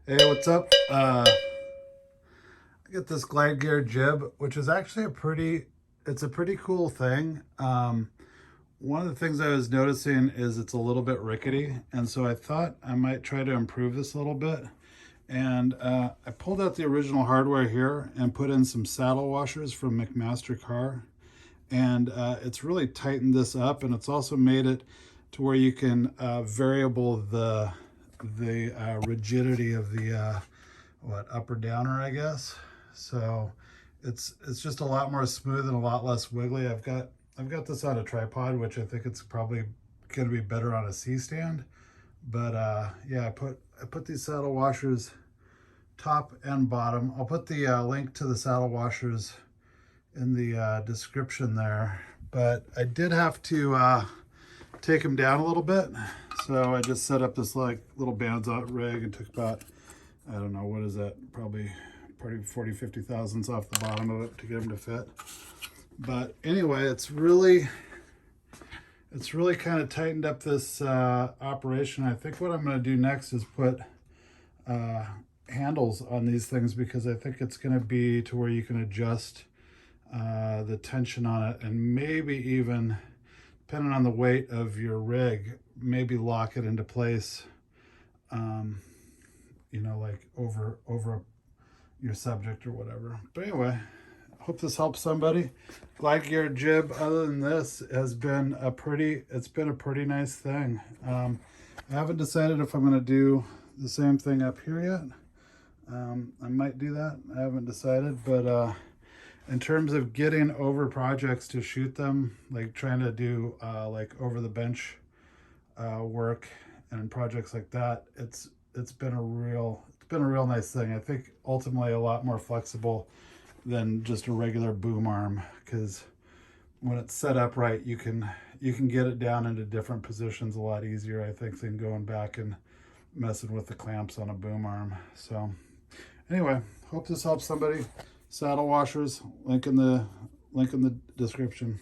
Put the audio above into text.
Hey, what's up? I got this glide gear jib, which is actually it's a pretty cool thing. One of the things I was noticing is it's a little bit rickety, and so I thought I might try to improve this a little bit. And I pulled out the original hardware here and put in some saddle washers from McMaster Car, and it's really tightened this up, and it's also made it to where you can variable the rigidity of the what, up or downer, I guess. So it's just a lot more smooth and a lot less wiggly. I've got this on a tripod, which I think it's probably going to be better on a C stand. But yeah, I put these saddle washers top and bottom. I'll put the link to the saddle washers in the description there. But I did have to take them down a little bit. So I just set up this like little bandsaw rig and took about, I don't know, what is that? Probably 40, 50 thousandths off the bottom of it to get them to fit. But anyway, it's really kind of tightened up this operation. I think what I'm going to do next is put handles on these things, because I think it's going to be to where you can adjust the tension on it, and maybe even, depending on the weight of your rig, maybe lock it into place, like over your subject or whatever. But anyway, hope this helps somebody. Glide gear jib, other than this, has been it's been a pretty nice thing. I haven't decided if I'm going to do the same thing up here yet. I might do that. I haven't decided, but in terms of getting over projects to shoot them, like trying to do like over the bench work and projects like that, it's been a real nice thing. I think ultimately a lot more flexible than just a regular boom arm, because when it's set up right, you can get it down into different positions a lot easier, I think, than going back and messing with the clamps on a boom arm. So anyway, hope this helps somebody. Saddle washers, link in the description.